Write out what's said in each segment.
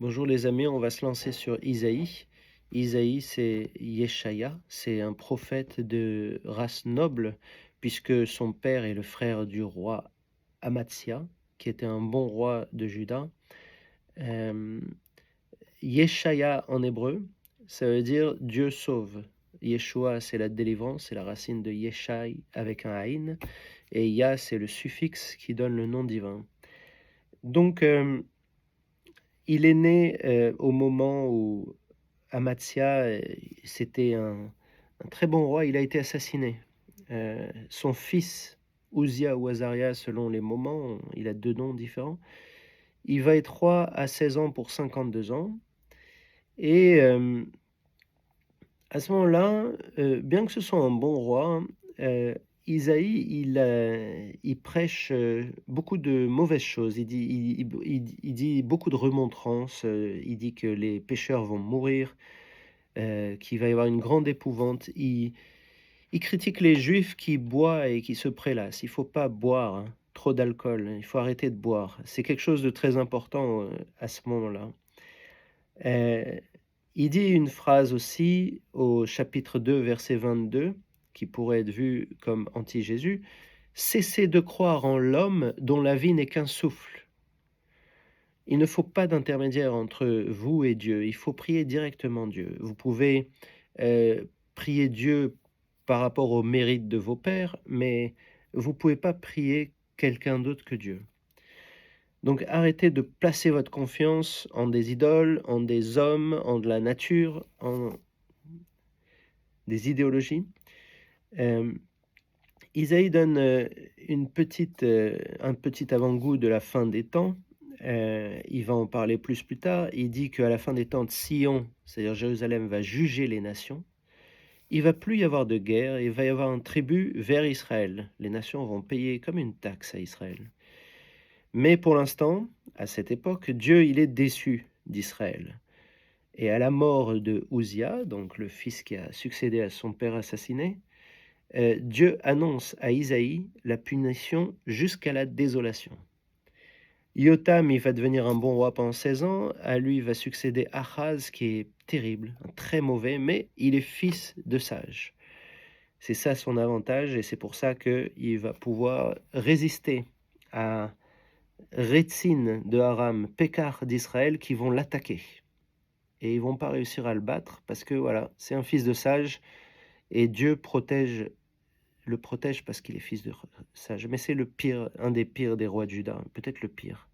Bonjour les amis, on va se lancer sur Isaïe. Isaïe, c'est Yeshaya, c'est un prophète de race noble, puisque son père est le frère du roi Amatzia, qui était un bon roi de Juda. Euh, Yeshaya en hébreu, ça veut dire Dieu sauve. Yeshua, c'est la délivrance, c'est la racine de Yeshai avec un Aïn, et Ya, c'est le suffixe qui donne le nom divin. Donc, il est né au moment où Amatzia, c'était un très bon roi, il a été assassiné. Son fils, Ouzia ou Azaria selon les moments, il a 2 noms différents. Il va être roi à 16 ans pour 52 ans et à ce moment-là, bien que ce soit un bon roi, heu, Isaïe, il prêche, beaucoup de mauvaises choses. Il dit beaucoup de remontrances, il dit que les pécheurs vont mourir, qu'il va y avoir une grande épouvante. Il critique les juifs qui boivent et qui se prélassent. Il faut pas boire, hein, trop d'alcool, il faut arrêter de boire. C'est quelque chose de très important, à ce moment-là. Heu, il dit une phrase aussi au chapitre 2, verset 22, qui pourrait être vue comme anti-Jésus: «Cessez de croire en l'homme dont la vie n'est qu'un souffle». Il ne faut pas d'intermédiaire entre vous et Dieu, il faut prier directement Dieu. Vous pouvez, prier Dieu par rapport au mérite de vos pères, mais vous ne pouvez pas prier quelqu'un d'autre que Dieu. Donc arrêtez de placer votre confiance en des idoles, en des hommes, en de la nature, en des idéologies. Hem, Isaïe donne, un petit avant-goût de la fin des temps. Il va en parler plus tard. Il dit qu'à la fin des temps, Sion, c'est-à-dire Jérusalem, va juger les nations. Il va plus y avoir de guerre, il va y avoir un tribut vers Israël. Les nations vont payer comme une taxe à Israël. Mais pour l'instant, à cette époque, Dieu, il est déçu d'Israël. Et à la mort de Uzia, donc le fils qui a succédé à son père assassiné, Dieu annonce à Isaïe la punition jusqu'à la désolation. Yotam, il va devenir un bon roi pendant 16 ans. À lui va succéder Achaz, qui est terrible, un très mauvais, mais il est fils de sage. C'est ça son avantage, et c'est pour ça qu'il va pouvoir résister à Rétzin de Aram, Pékar d'Israël, qui vont l'attaquer. Et ils vont pas réussir à le battre parce que voilà, c'est un fils de sage et Dieu le protège parce qu'il est fils de sage. Mais c'est le pire, un des pires des rois de Juda, peut-être le pire.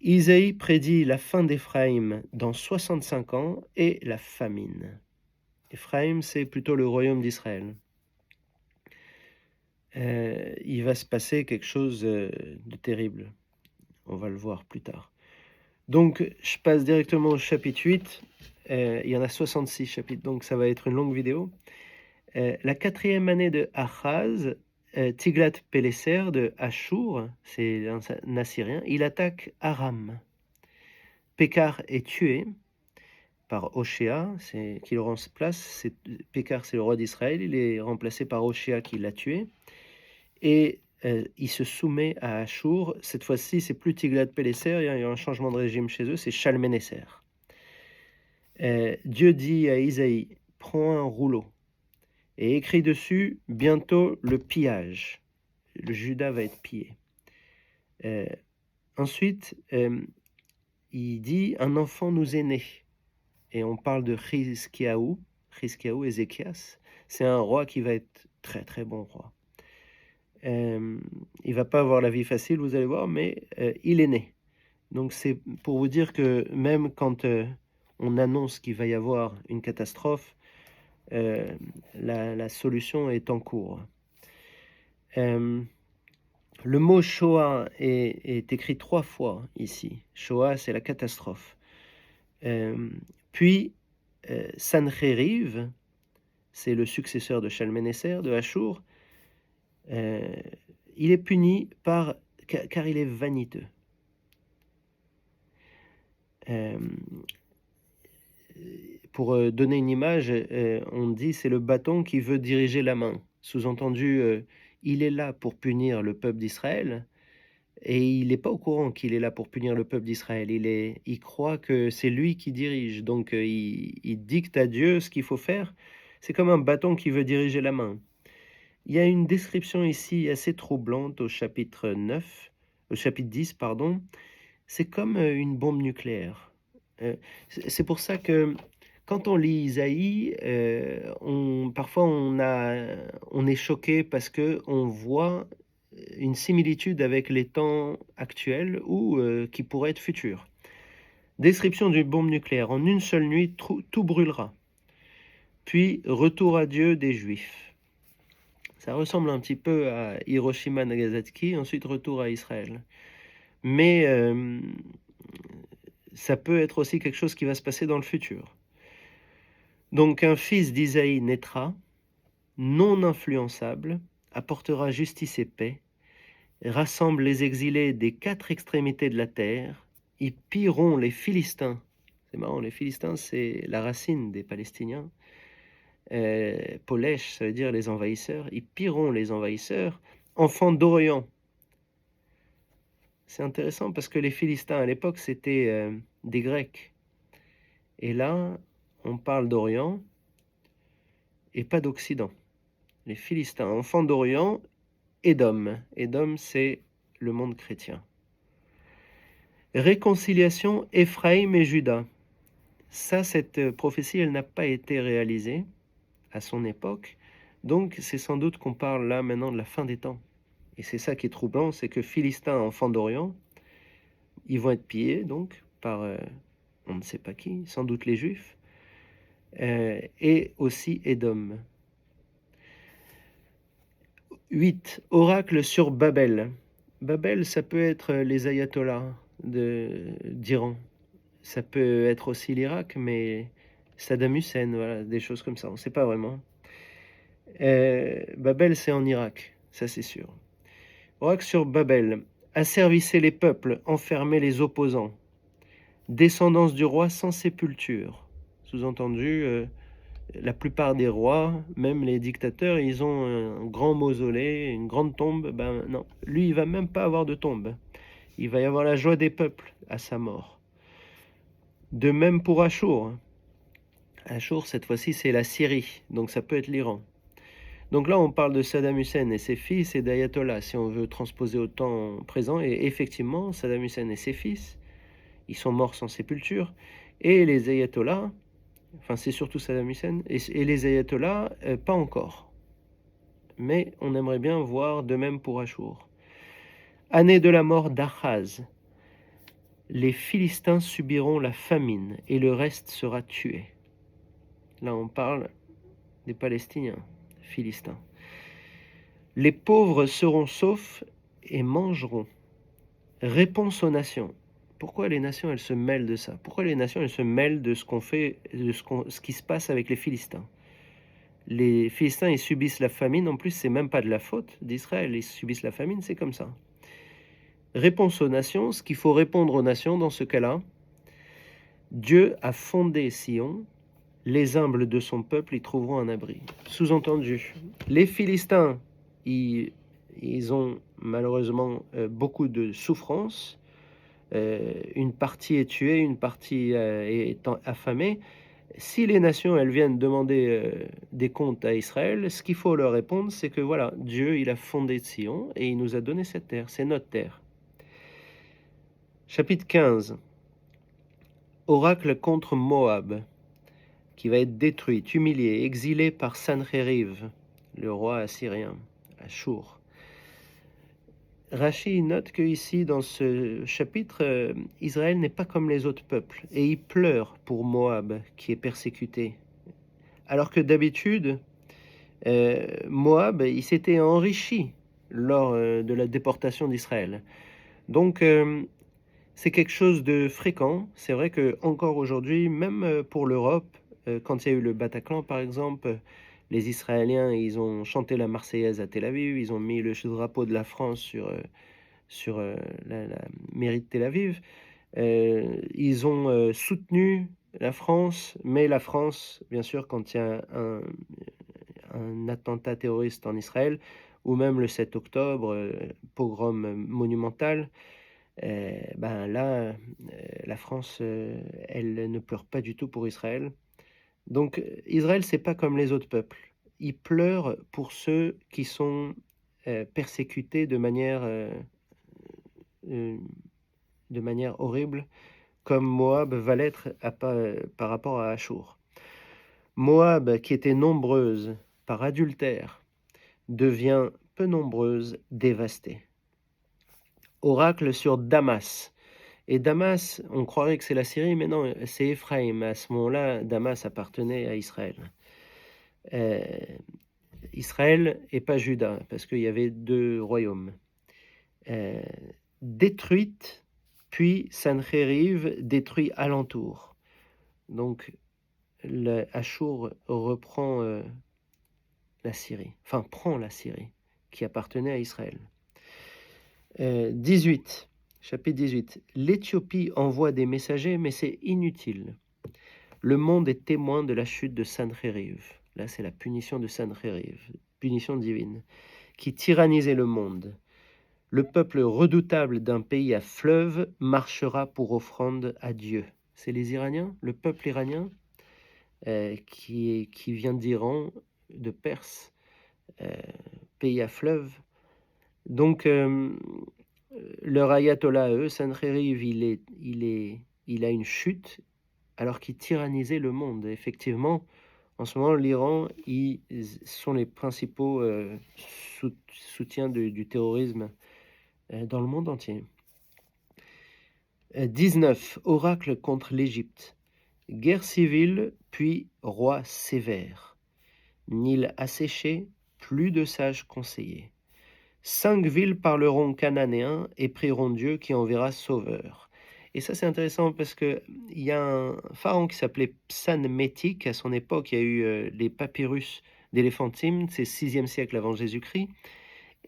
Isaïe prédit la fin d'Éphraïm dans 65 ans et la famine. Éphraïm, c'est plutôt le royaume d'Israël. Il va se passer quelque chose de terrible. On va le voir plus tard. Donc, je passe directement au chapitre 8. Il y en a 66 chapitres, donc ça va être une longue vidéo. La 4e année de Achaz, Tiglath-Pileser de Achour, c'est un Assyrien, il attaque Aram. Pékar est tué par Hoshea, qui le remplace. Pékar, c'est le roi d'Israël, il est remplacé par Hoshea qui l'a tué. Et il se soumet à Achour. Cette fois-ci, c'est plus Tiglath-Pileser, il y a un changement de régime chez eux, c'est Shalmaneser. Dieu dit à Isaïe: prends un rouleau et écrit dessus bientôt le pillage. Le Juda va être pillé. Ensuite, il dit un enfant nous est né. Et on parle de Chizkiaou, Ézéchias. C'est un roi qui va être très très bon roi. Il va pas avoir la vie facile, vous allez voir, mais il est né. Donc c'est pour vous dire que même quand on annonce qu'il va y avoir une catastrophe, la solution est en cours. Le mot Shoah est écrit 3 fois ici. Shoah, c'est la catastrophe. Puis, Sancheriv, c'est le successeur de Shalmaneser, de Achour. Il est puni car il est vaniteux. Pour donner une image, on dit c'est le bâton qui veut diriger la main. Sous-entendu, il est là pour punir le peuple d'Israël, et il n'est pas au courant qu'il est là pour punir le peuple d'Israël. Il croit que c'est lui qui dirige, donc il dicte à Dieu ce qu'il faut faire. C'est comme un bâton qui veut diriger la main. Il y a une description ici assez troublante au chapitre 10, pardon. C'est comme une bombe nucléaire. C'est pour ça que quand on lit Isaïe, parfois on est choqué parce que on voit une similitude avec les temps actuels ou qui pourraient être futurs. Description d'une bombe nucléaire. En une seule nuit, tout brûlera. Puis, retour à Dieu des Juifs. Ça ressemble un petit peu à Hiroshima Nagasaki, ensuite retour à Israël. Mais ça peut être aussi quelque chose qui va se passer dans le futur. Donc un fils d'Isaïe naîtra, non influençable, apportera justice et paix, rassemble les exilés des 4 extrémités de la terre, ils pilleront les Philistins. C'est marrant, les Philistins, c'est la racine des Palestiniens. Polesh, ça veut dire les envahisseurs. Ils pilleront les envahisseurs, enfants d'Orient. C'est intéressant parce que les Philistins à l'époque, c'était des Grecs. Et là, on parle d'Orient et pas d'Occident. Les Philistins, enfants d'Orient, Édom. Édom, c'est le monde chrétien. Réconciliation Éphraïm et Juda. Ça, cette prophétie, elle n'a pas été réalisée à son époque. Donc, c'est sans doute qu'on parle là maintenant de la fin des temps. Et c'est ça qui est troublant, c'est que Philistins, enfants d'Orient, ils vont être pillés donc par on ne sait pas qui, sans doute les Juifs, et aussi Édom. 8. Oracle sur Babel. Babel, ça peut être les ayatollahs d'Iran. Ça peut être aussi l'Irak, mais Saddam Hussein, voilà, des choses comme ça, on ne sait pas vraiment. Babel, c'est en Irak, ça c'est sûr. Oracle sur Babel. Asservissez les peuples, enfermez les opposants. Descendance du roi sans sépulture. Sous-entendu, la plupart des rois, même les dictateurs, ils ont un grand mausolée, une grande tombe. Ben non, lui, il va même pas avoir de tombe. Il va y avoir la joie des peuples à sa mort. De même pour Achour. Achour, cette fois-ci, c'est la Syrie, donc ça peut être l'Iran. Donc là, on parle de Saddam Hussein et ses fils et d'Ayatollah, si on veut transposer au temps présent. Et effectivement, Saddam Hussein et ses fils, ils sont morts sans sépulture. Et les ayatollahs, enfin c'est surtout Saddam Hussein, et les ayatollahs, pas encore. Mais on aimerait bien voir de même pour Achour. Année de la mort d'Achaz. Les Philistins subiront la famine et le reste sera tué. Là, on parle des Palestiniens, Philistins. Les pauvres seront saufs et mangeront. Réponse aux nations. Pourquoi les nations, elles se mêlent de ça? Pourquoi les nations, elles se mêlent de ce qu'on fait, de ce qui se passe avec les Philistins? Les Philistins, ils subissent la famine. En plus, c'est même pas de la faute d'Israël. Ils subissent la famine, c'est comme ça. Réponse aux nations. Ce qu'il faut répondre aux nations dans ce cas-là, Dieu a fondé Sion. Les humbles de son peuple y trouveront un abri. Sous-entendu, les Philistins, ils ont malheureusement beaucoup de souffrances. Une partie est tuée, une partie est affamée. Si les nations, elles viennent demander des comptes à Israël, ce qu'il faut leur répondre, c'est que voilà, Dieu, il a fondé Sion et il nous a donné cette terre, c'est notre terre. Chapitre 15. Oracle contre Moab, qui va être détruite, humiliée, exilée par Sanchériv, le roi assyrien, Achour. Rachi note que ici, dans ce chapitre, Israël n'est pas comme les autres peuples, et il pleure pour Moab, qui est persécuté. Alors que d'habitude, Moab, il s'était enrichi lors de la déportation d'Israël. Donc, c'est quelque chose de fréquent. C'est vrai que encore aujourd'hui, même pour l'Europe, quand il y a eu le Bataclan, par exemple, les Israéliens, ils ont chanté la Marseillaise à Tel Aviv, ils ont mis le drapeau de la France sur la mairie de Tel Aviv. Ils ont soutenu la France, mais la France, bien sûr, quand il y a un attentat terroriste en Israël, ou même le 7 octobre, pogrom monumental, ben là, la France, elle ne pleure pas du tout pour Israël. Donc, Israël, c'est pas comme les autres peuples. Ils pleurent pour ceux qui sont, persécutés heu, de manière horrible, comme Moab va l'être par rapport à Achour. Moab, qui était nombreuse par adultère, devient peu nombreuse, dévastée. Oracle sur Damas. Et Damas, on croirait que c'est la Syrie, mais non, c'est Éphraïm. À ce moment-là, Damas appartenait à Israël. Euh, Israël et pas Juda, parce qu'il y avait deux royaumes. Euh, Détruite, puis Sanchériv détruit alentour. Donc, Achour reprend la Syrie, enfin prend la Syrie, qui appartenait à Israël. 18, chapitre 18. L'Éthiopie envoie des messagers, mais c'est inutile. Le monde est témoin de la chute de Sanchériv. Là, c'est la punition de Sanchériv, punition divine, qui tyrannisait le monde. Le peuple redoutable d'un pays à fleuve marchera pour offrande à Dieu. C'est les Iraniens, le peuple iranien, qui vient d'Iran, de Perse, pays à fleuve. Donc, leur ayatollah, eux, Sancheriv, il a une chute alors qu'il tyrannisait le monde. Effectivement, en ce moment, l'Iran, ils sont les principaux soutiens du terrorisme dans le monde entier. 19. Oracle contre l'Égypte. Guerre civile, puis roi sévère. Nil asséché, plus de sages conseillers. 5 villes parleront cananéen et prieront Dieu qui enverra sauveur. Et ça, c'est intéressant parce qu'il y a un pharaon qui s'appelait Psanmétique. À son époque, il y a eu les papyrus d'Éléphantine, c'est 6e siècle avant Jésus-Christ.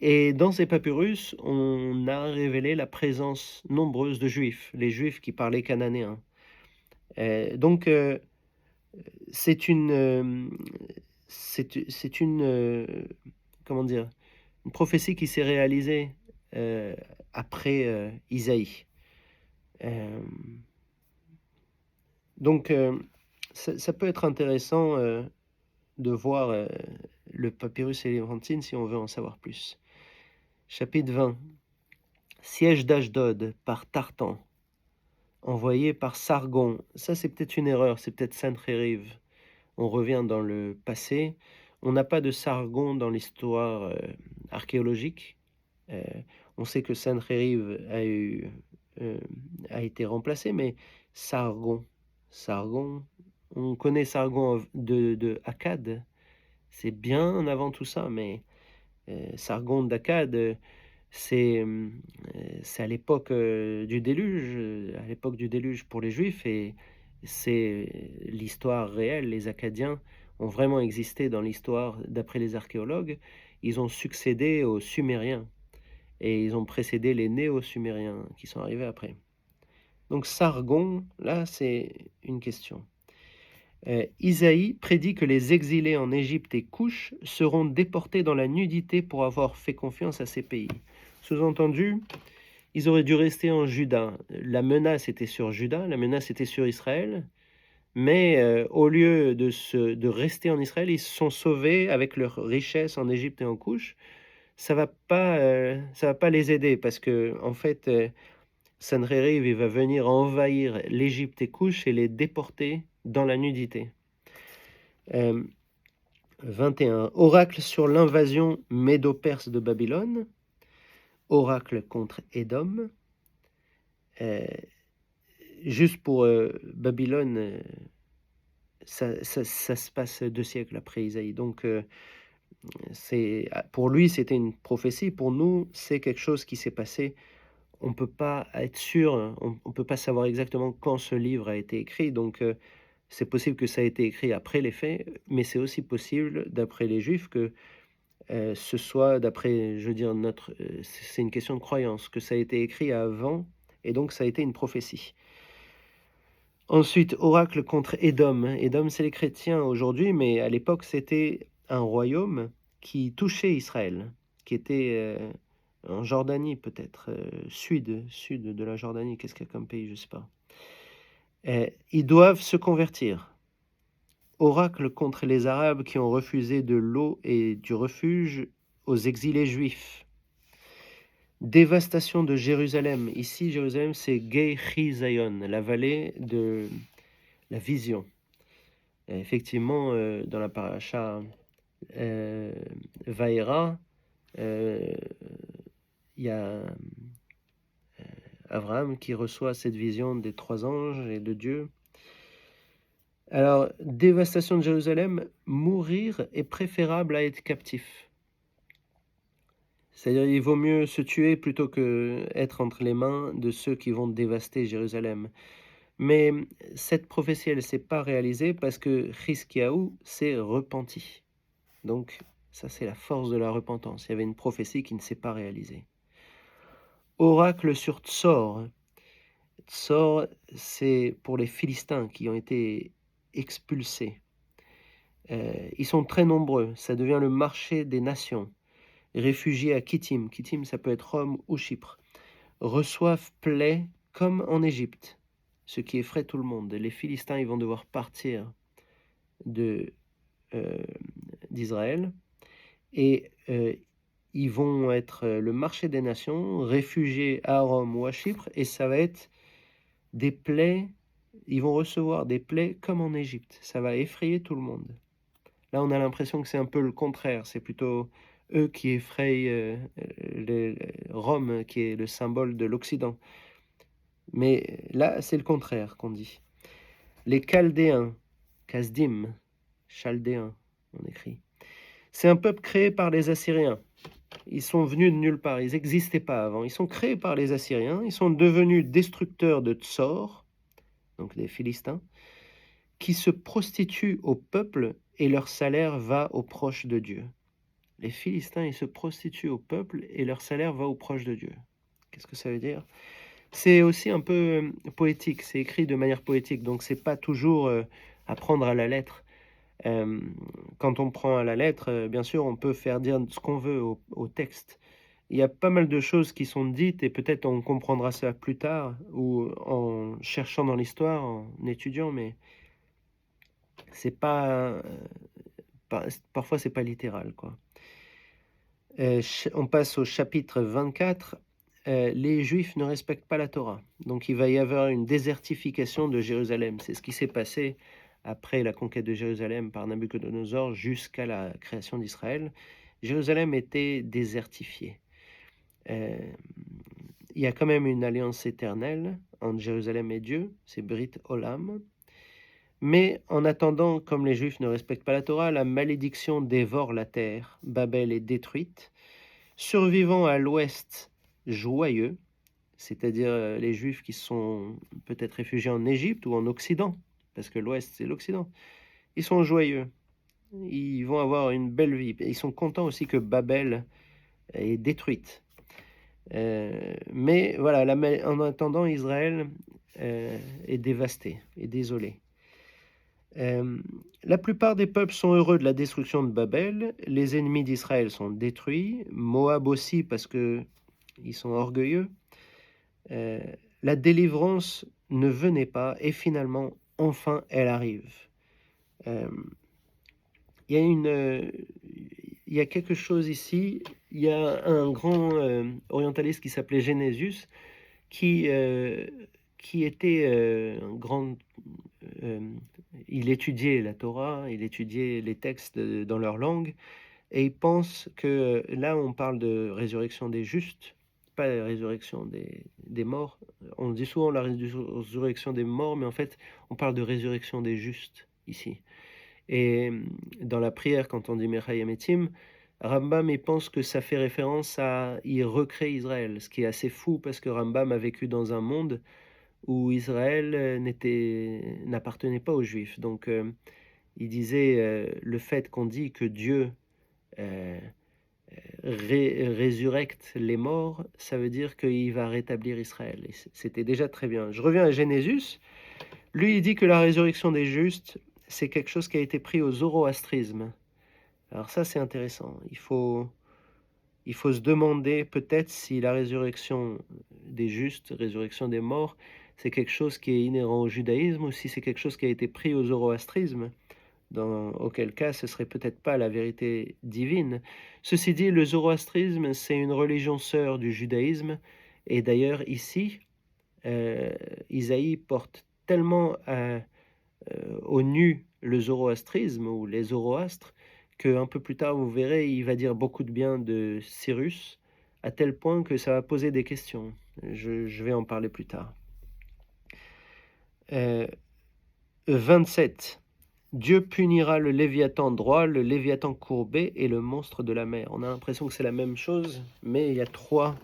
Et dans ces papyrus, on a révélé la présence nombreuse de Juifs, les Juifs qui parlaient cananéen. Donc, c'est une, c'est une, comment dire, une prophétie qui s'est réalisée après Isaïe. Donc, ça peut être intéressant de voir le papyrus éléphantine si on veut en savoir plus. Chapitre 20. Siège d'Ashdod par Tartan, envoyé par Sargon. Ça, c'est peut-être une erreur, c'est peut-être Sanchériv. On revient dans le passé. On n'a pas de Sargon dans l'histoire archéologique. On sait que Sanchériv a été remplacé, mais Sargon, on connaît Sargon de Akkad. C'est bien avant tout ça, mais Sargon d'Akkad, c'est à l'époque du déluge, pour les Juifs, et c'est l'histoire réelle. Les Akkadiens ont vraiment existé dans l'histoire d'après les archéologues. Ils ont succédé aux Sumériens et ils ont précédé les Néo-Sumériens qui sont arrivés après. Donc Sargon, là, c'est une question. Isaïe prédit que les exilés en Égypte et Couche seront déportés dans la nudité pour avoir fait confiance à ces pays. Sous-entendu, ils auraient dû rester en Juda. La menace était sur Juda, la menace était sur Israël, mais au lieu de rester en Israël, ils se sont sauvés avec leur richesse en Égypte et en Couche. Ça va pas les aider parce que en fait, Sanchériv, il va venir envahir l'Égypte et Couche et les déporter dans la nudité. 21. Oracle sur l'invasion médo-perse de Babylone. Oracle contre Édom. Juste pour Babylone, ça se passe 2 siècles après Isaïe. Donc, pour lui, c'était une prophétie. Pour nous, c'est quelque chose qui s'est passé. On ne peut pas être sûr, on ne peut pas savoir exactement quand ce livre a été écrit. Donc, c'est possible que ça a été écrit après les faits, mais c'est aussi possible, d'après les Juifs, que ce soit d'après, je veux dire, c'est une question de croyance, que ça a été écrit avant, et donc ça a été une prophétie. Ensuite, oracle contre Édom. Édom, c'est les chrétiens aujourd'hui, mais à l'époque, c'était un royaume qui touchait Israël. qui était en Jordanie peut-être, sud de la Jordanie. Qu'est-ce qu'il y a comme pays? Je ne sais pas. Ils doivent se convertir. Oracle contre les Arabes qui ont refusé de l'eau et du refuge aux exilés juifs. Dévastation de Jérusalem. Ici, Jérusalem, c'est Gei Zion, la vallée de la vision. Et effectivement, dans la paracha Vaïra, il y a Abraham qui reçoit cette vision des 3 anges et de Dieu. Alors, dévastation de Jérusalem, mourir est préférable à être captif. C'est-à-dire, il vaut mieux se tuer plutôt que être entre les mains de ceux qui vont dévaster Jérusalem. Mais cette prophétie, elle ne s'est pas réalisée parce que Chizkiyahu s'est repenti. Donc, ça, c'est la force de la repentance. Il y avait une prophétie qui ne s'est pas réalisée. Oracle sur Tsor. Tsor, c'est pour les Philistins qui ont été expulsés. Ils sont très nombreux. Ça devient le marché des nations. Réfugiés à Kittim. Kittim, ça peut être Rome ou Chypre. Reçoivent plaie comme en Égypte, ce qui effraie tout le monde. Les Philistins, ils vont devoir partir d'Israël et ils vont être le marché des nations, réfugiés à Rome ou à Chypre, et ça va être des plaies, ils vont recevoir des plaies comme en Égypte. Ça va effrayer tout le monde. Là, on a l'impression que c'est un peu le contraire. C'est plutôt eux qui effrayent Rome, qui est le symbole de l'Occident. Mais là, c'est le contraire qu'on dit. Les Chaldéens, Kasdim, Chaldéens, on écrit. C'est un peuple créé par les Assyriens. Ils sont venus de nulle part, ils n'existaient pas avant. Ils sont créés par les Assyriens, ils sont devenus destructeurs de Tsor, donc des Philistins, qui se prostituent au peuple et leur salaire va aux proches de Dieu. Les Philistins, ils se prostituent au peuple et leur salaire va aux proches de Dieu. Qu'est-ce que ça veut dire? C'est aussi un peu poétique, c'est écrit de manière poétique, donc c'est pas toujours à prendre à la lettre. Quand on prend à la lettre, bien sûr, on peut faire dire ce qu'on veut au texte. Il y a pas mal de choses qui sont dites et peut-être on comprendra ça plus tard ou en cherchant dans l'histoire, en étudiant, mais c'est pas, parfois c'est pas littéral, quoi. On passe au chapitre 24. Les Juifs ne respectent pas la Torah. Donc il va y avoir une désertification de Jérusalem. C'est ce qui s'est passé après la conquête de Jérusalem par Nabuchodonosor jusqu'à la création d'Israël. Jérusalem était désertifiée. Il y a quand même une alliance éternelle entre Jérusalem et Dieu, c'est Brit Olam. Mais en attendant, comme les Juifs ne respectent pas la Torah, la malédiction dévore la terre. Babel est détruite. Survivant à l'ouest, joyeux, c'est-à-dire les Juifs qui sont peut-être réfugiés en Égypte ou en Occident, parce que l'ouest c'est l'Occident, ils sont joyeux, ils vont avoir une belle vie. Ils sont contents aussi que Babel est détruite. Mais voilà, en attendant, Israël est dévasté, est désolé. La plupart des peuples sont heureux de la destruction de Babel. Les ennemis d'Israël sont détruits. Moab aussi parce que ils sont orgueilleux. La délivrance ne venait pas et finalement, enfin, elle arrive. Il y a quelque chose ici. Il y a un grand orientaliste qui s'appelait Genésius qui était un grand il étudiait la Torah, il étudiait les textes dans leur langue, et il pense que là, on parle de résurrection des justes, pas la résurrection des morts. On dit souvent la résurrection des morts, mais en fait, on parle de résurrection des justes ici. Et dans la prière, quand on dit Mechayem Etim, Rambam, il pense que ça fait référence à il recrée Israël, ce qui est assez fou parce que Rambam a vécu dans un monde où Israël n'appartenait pas aux Juifs. Donc, il disait le fait qu'on dit que Dieu résurrecte les morts, ça veut dire qu'il va rétablir Israël. Et c'était déjà très bien. Je reviens à Genésius. Lui, il dit que la résurrection des justes, c'est quelque chose qui a été pris au zoroastrisme. Alors ça, c'est intéressant. Il faut il faut se demander peut-être si la résurrection des justes, résurrection des morts, c'est quelque chose qui est inhérent au judaïsme ou si c'est quelque chose qui a été pris au zoroastrisme, auquel cas ce serait peut-être pas la vérité divine. Ceci dit, le zoroastrisme, c'est une religion sœur du judaïsme, et d'ailleurs ici, Isaïe porte tellement au nu le zoroastrisme ou les zoroastres, qu'un peu plus tard, vous verrez, il va dire beaucoup de bien de Cyrus, à tel point que ça va poser des questions. Je vais en parler plus tard. 27. Dieu punira le Léviathan droit, le Léviathan courbé et le monstre de la mer. On a l'impression que c'est la même chose, mais il y a trois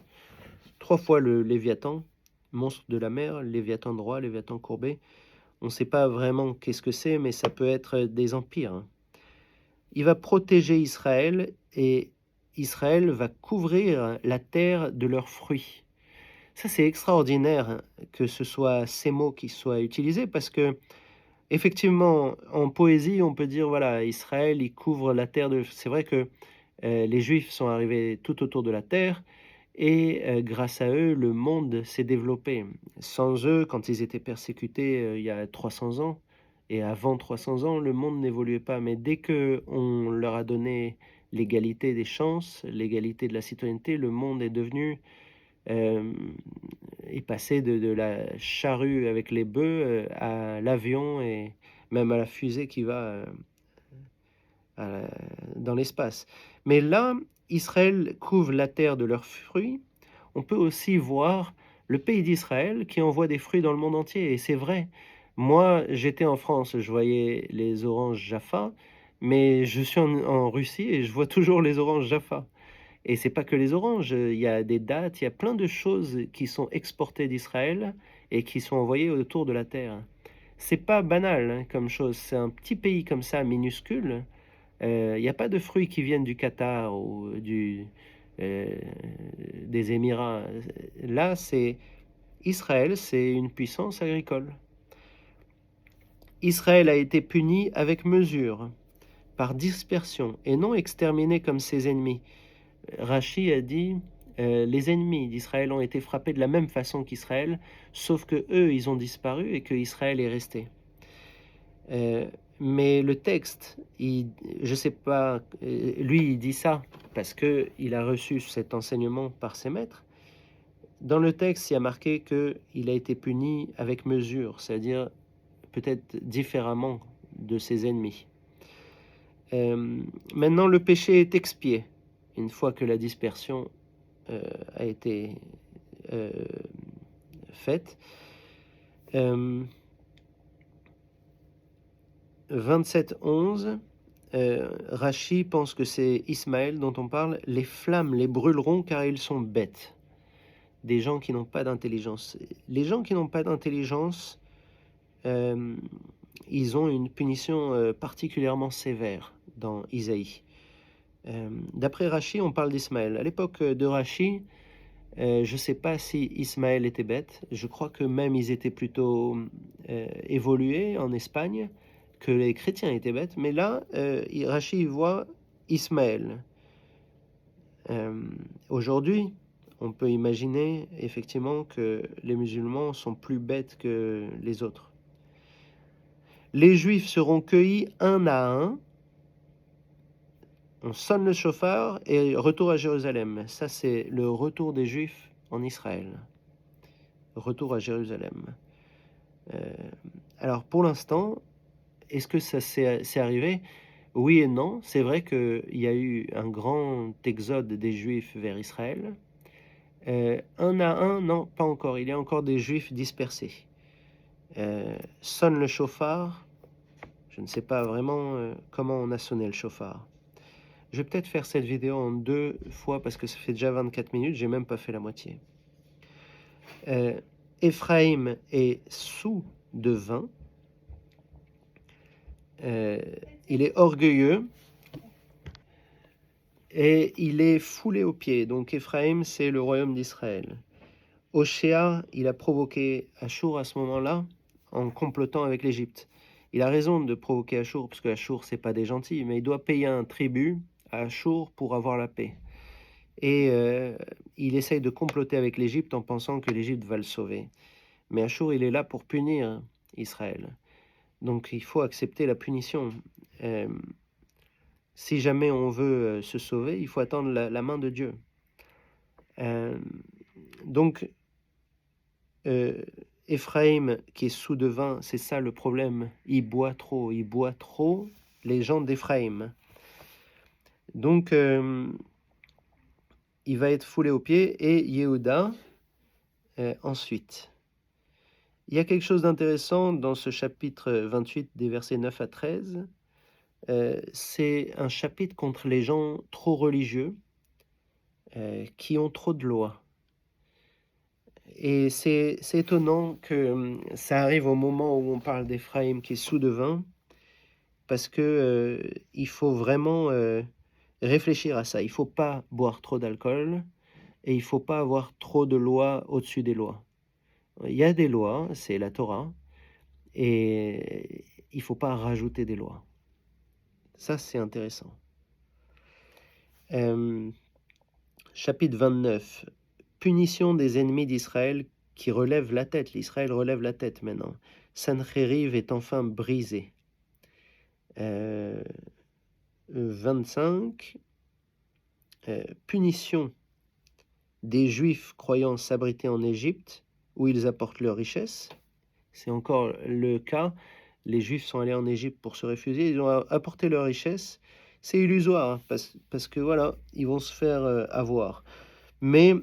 fois le Léviathan, monstre de la mer, Léviathan droit, Léviathan courbé. On ne sait pas vraiment qu'est-ce que c'est, mais ça peut être des empires. Il va protéger Israël et Israël va couvrir la terre de leurs fruits. Ça, c'est extraordinaire que ce soit ces mots qui soient utilisés parce que, effectivement, en poésie, on peut dire, voilà, Israël, il couvre la terre de... C'est vrai que les Juifs sont arrivés tout autour de la terre et grâce à eux, le monde s'est développé. Sans eux, quand ils étaient persécutés il y a 300 ans, et avant 300 ans, le monde n'évoluait pas. Mais dès qu'on leur a donné l'égalité des chances, l'égalité de la citoyenneté, le monde est devenu, est passé de la charrue avec les bœufs à l'avion et même à la fusée qui va dans l'espace. Mais là, Israël couvre la terre de leurs fruits. On peut aussi voir le pays d'Israël qui envoie des fruits dans le monde entier. Et c'est vrai. Moi, j'étais en France, je voyais les oranges Jaffa, mais je suis en Russie et je vois toujours les oranges Jaffa. Et c'est pas que les oranges, il y a des dattes, il y a plein de choses qui sont exportées d'Israël et qui sont envoyées autour de la terre. C'est pas banal hein, comme chose, c'est un petit pays comme ça, minuscule, il n'y a pas de fruits qui viennent du Qatar ou euh, des Émirats. Là, c'est Israël, c'est une puissance agricole. Israël a été puni avec mesure, par dispersion, et non exterminé comme ses ennemis. Rachi a dit les ennemis d'Israël ont été frappés de la même façon qu'Israël, sauf que eux, ils ont disparu et que Israël est resté. Mais le texte, je sais pas, lui, il dit ça parce qu'il a reçu cet enseignement par ses maîtres. Dans le texte, il y a marqué qu'il a été puni avec mesure, c'est-à-dire peut-être différemment de ses ennemis. Maintenant, le péché est expié une fois que la dispersion a été faite. 27:11, Rachi pense que c'est Ismaël dont on parle. Les flammes les brûleront car ils sont bêtes. Des gens qui n'ont pas d'intelligence. Les gens qui n'ont pas d'intelligence, ils ont une punition particulièrement sévère dans Isaïe. D'après Rachi, on parle d'Ismaël. À l'époque de Rachi, je ne sais pas si Ismaël était bête. Je crois que même ils étaient plutôt évolués en Espagne, que les chrétiens étaient bêtes. Mais là, Rachi voit Ismaël. Aujourd'hui, on peut imaginer effectivement que les musulmans sont plus bêtes que les autres. Les Juifs seront cueillis un à un. On sonne le chauffard et retour à Jérusalem. Ça, c'est le retour des Juifs en Israël. Retour à Jérusalem. Alors, pour l'instant, est-ce que ça c'est arrivé? Oui et non. C'est vrai qu'il y a eu un grand exode des Juifs vers Israël. Un à un, non, pas encore. Il y a encore des Juifs dispersés. Sonne le chauffard. Je ne sais pas vraiment comment on a sonné le chauffard. Je vais peut-être faire cette vidéo en 2 fois parce que ça fait déjà 24 minutes, j'ai même pas fait la moitié. Éphraïm est sous de vin. Il est orgueilleux et il est foulé aux pieds. Donc Éphraïm, c'est le royaume d'Israël. Oshéa, il a provoqué Achour à ce moment-là en complotant avec l'Égypte. Il a raison de provoquer Achour parce que Achour, c'est pas des gentils, mais il doit payer un tribut à Achour pour avoir la paix. et il essaye de comploter avec l'Égypte en pensant que l'Égypte va le sauver. Mais Achour, il est là pour punir Israël. Donc il faut accepter la punition. Si jamais on veut se sauver, il faut attendre la main de Dieu. Donc, Éphraïm, qui est sous devin, c'est ça le problème. Il boit trop les gens d'Éphraïm. Donc, il va être foulé aux pieds, et Yehuda ensuite. Il y a quelque chose d'intéressant dans ce chapitre 28, des versets 9 à 13. C'est un chapitre contre les gens trop religieux, qui ont trop de lois. Et c'est étonnant que ça arrive au moment où on parle d'Éphraïm qui est sous devin, parce que il faut vraiment réfléchir à ça. Il ne faut pas boire trop d'alcool et il ne faut pas avoir trop de lois au-dessus des lois. Il y a des lois, c'est la Torah, et il ne faut pas rajouter des lois. Ça, c'est intéressant. Chapitre 29. Punition des ennemis d'Israël qui relèvent la tête. L'Israël relève la tête maintenant. Sanchériv est enfin brisé. 25. Punition des Juifs croyant s'abriter en Égypte, où ils apportent leurs richesses. C'est encore le cas. Les Juifs sont allés en Égypte pour se réfugier. Ils ont apporté leurs richesses. C'est illusoire, hein, parce que voilà, ils vont se faire avoir. Mais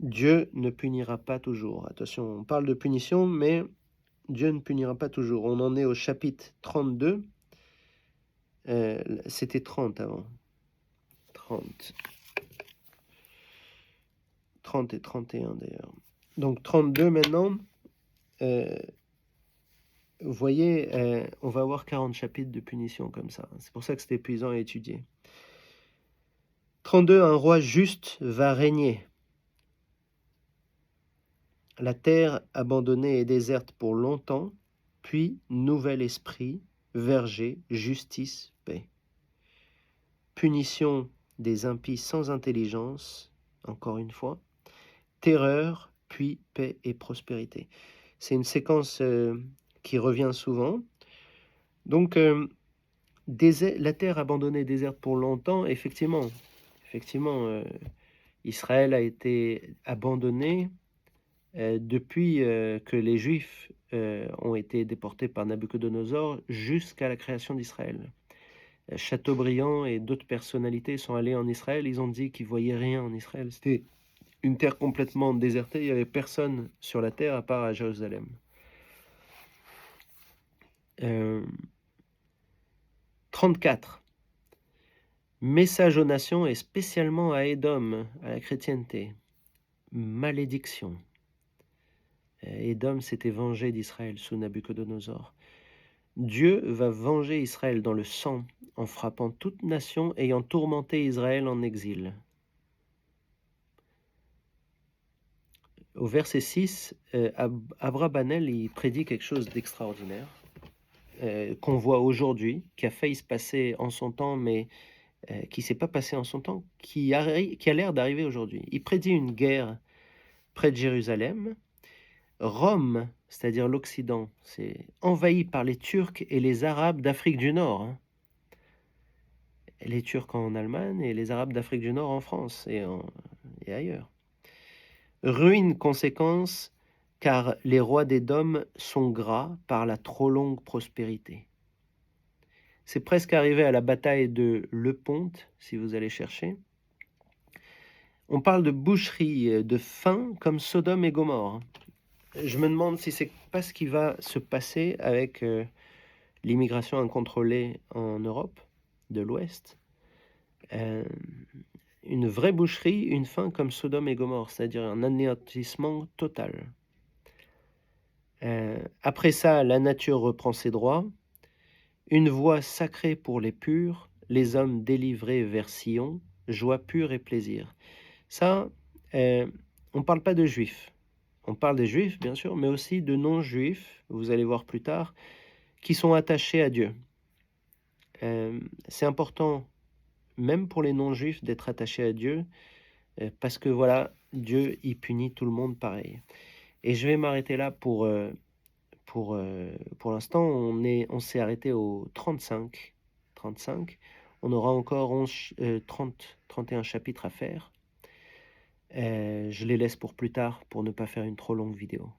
Dieu ne punira pas toujours. Attention, on parle de punition, mais Dieu ne punira pas toujours. On en est au chapitre 32. C'était 30 avant. 30 et 31 d'ailleurs. Donc 32 maintenant. Vous voyez, on va avoir 40 chapitres de punition comme ça. C'est pour ça que c'est épuisant à étudier. 32, un roi juste va régner. La terre abandonnée et déserte pour longtemps, puis nouvel esprit, verger, justice, paix. Punition des impies sans intelligence, encore une fois. Terreur, puis paix et prospérité. C'est une séquence qui revient souvent. Donc, la terre abandonnée, déserte pour longtemps, effectivement, Israël a été abandonné depuis que les Juifs ont été déportés par Nabucodonosor jusqu'à la création d'Israël. Chateaubriand et d'autres personnalités sont allés en Israël, ils ont dit qu'ils ne voyaient rien en Israël. C'était une terre complètement désertée, il n'y avait personne sur la terre à part à Jérusalem. 34. Message aux nations et spécialement à Édom, à la chrétienté. Malédiction. Édom s'était vengé d'Israël sous Nabucodonosor. Dieu va venger Israël dans le sang en frappant toute nation ayant tourmenté Israël en exil. Au verset 6, Abrabanel il prédit quelque chose d'extraordinaire qu'on voit aujourd'hui, qui a failli se passer en son temps, mais qui ne s'est pas passé en son temps, qui a l'air d'arriver aujourd'hui. Il prédit une guerre près de Jérusalem. Rome, c'est-à-dire l'Occident, c'est envahi par les Turcs et les Arabes d'Afrique du Nord. Hein. Les Turcs en Allemagne et les Arabes d'Afrique du Nord en France et ailleurs. Ruine conséquence, car les rois d'Édom sont gras par la trop longue prospérité. C'est presque arrivé à la bataille de Leponte, si vous allez chercher. On parle de boucherie, de faim comme Sodome et Gomorrhe. Je me demande si c'est pas ce qui va se passer avec l'immigration incontrôlée en Europe de l'Ouest. Une vraie boucherie, une faim comme Sodome et Gomorrhe, c'est-à-dire un anéantissement total. Après ça, la nature reprend ses droits. Une voie sacrée pour les purs, les hommes délivrés vers Sion, joie pure et plaisir. Ça, on ne parle pas de juifs. On parle des juifs, bien sûr, mais aussi de non-juifs, vous allez voir plus tard, qui sont attachés à Dieu. C'est important, même pour les non-juifs, d'être attachés à Dieu, parce que voilà, Dieu, il punit tout le monde pareil. Et je vais m'arrêter là pour l'instant. On s'est arrêté au 35. On aura encore 31 chapitres à faire. Je les laisse pour plus tard, pour ne pas faire une trop longue vidéo.